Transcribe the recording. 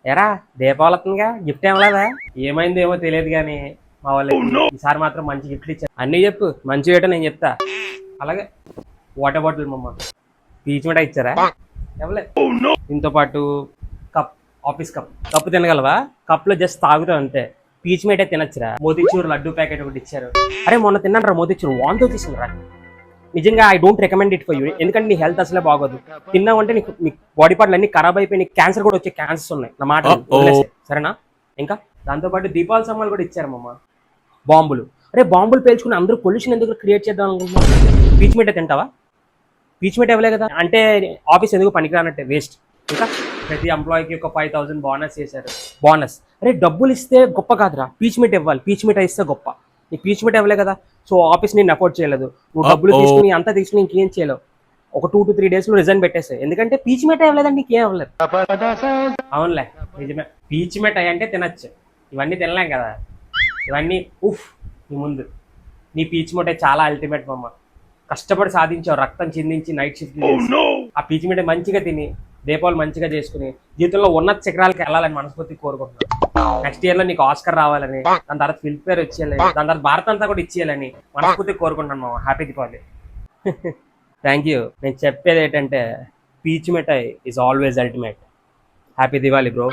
ఎరా దీపావళి వస్తుందిగా గిఫ్ట్ ఏం లేదా? ఏమైందేమో తెలియదు కానీ మా వాళ్ళకి ఈసారి మాత్రం మంచి గిఫ్ట్లు ఇచ్చారు. అన్నీ చెప్పు, మంచి ఏటో నేను చెప్తా. అలాగే వాటర్ బాటిల్ మమ్మ పీచ్ మిఠాయి ఇచ్చారా? ఎవలే. దీంతో పాటు కప్, ఆఫీస్ కప్ తినగలవా? కప్లో జస్ట్ తాగుతావు అంతే. పీచ్ మిఠాయి తినచ్చురా. మోతీచూర్ లడ్డు ప్యాకెట్ ఒకటి ఇచ్చారు. అరే మొన్న తిన్నాను రా మోతీచూర్, వాంతో తీసుకురా. నిజంగా I don't recommend it for you. ఎందుకంటే నీ హెల్త్ అసలే బాగోదు. తిన్నావంటే నీకు నీ బాడీ పార్ట్లు అన్ని ఖరాబ్ అయిపోయి నీకు క్యాన్సర్ కూడా వచ్చే ఛాన్సెస్ ఉన్నాయి. నా మాట వదిలేసేయ్, సరేనా? ఇంకా దాంతోపాటు దీపావళి సమ్మాలు కూడా ఇచ్చారు మమ్మ. బాంబులు. అరే బాంబులు పేల్చుకుని అందరూ పొల్యూషన్ ఎందుకు క్రియేట్ చేద్దాం అనుకుంటున్నాం? పీచ్ మిఠాయి తింటావా? పీచ్ మిఠాయి ఇవ్వలే కదా అంటే ఆఫీస్ ఎందుకు పనికిరానట్టే, వేస్ట్. ఇంకా ప్రతి ఎంప్లాయీకి ఒక 5,000 బోనస్ చేశారు. బోనస్. అరే డబ్బులు ఇస్తే గొప్ప కాదురా, పీచ్ మిఠాయి ఇవ్వాలి. పీచ్ మిఠాయి ఇస్తే గొప్ప. నీకు పీచ్ మిఠాయి ఇవ్వలే కదా, సో ఆఫీస్ నేను అఫోర్డ్ చేయలేదు. నువ్వు డబ్బులు తీసుకుని అంతా తీసుకుని ఇంకేం చేయలేవు. ఒక 2 to 3 డేస్లో రిజైన్ పెట్టేసాయి. ఎందుకంటే పీచ్ మిఠాయి ఇవ్వలేదండి, నీకేం అవ్వలేదు. అవునులే, నిజమే. పీచ్ మిఠాయి అంటే తినచ్చు, ఇవన్నీ తినలేం కదా. ఇవన్నీ ఉఫ్ నీ ముందు. నీ పీచ్ మిఠాయి చాలా అల్టిమేట్ మమ్మ. కష్టపడి సాధించావు, రక్తం చిందించి నైట్ షిఫ్ట్ ఆ పీచ్ మిఠాయి మంచిగా తిని దీపావళి మంచిగా చేసుకుని జీవితంలో ఉన్నత శిఖరాలకి వెళ్ళాలని మనస్ఫూర్తి కోరుకుంటున్నాను. నెక్స్ట్ ఇయర్ లో నీకు ఆస్కర్ రావాలని, దాని తర్వాత ఫిల్మ్ఫేర్ వచ్చేయాలని, దాని తర్వాత భారత్ అంతా కూడా ఇచ్చేయాలని మనస్ఫూర్తి కోరుకుంటున్నాను మామ. హ్యాపీ దీపావళి. Thank you. నేను చెప్పేది ఏంటంటే పీచ్ mithai is always ultimate. Happy Diwali bro.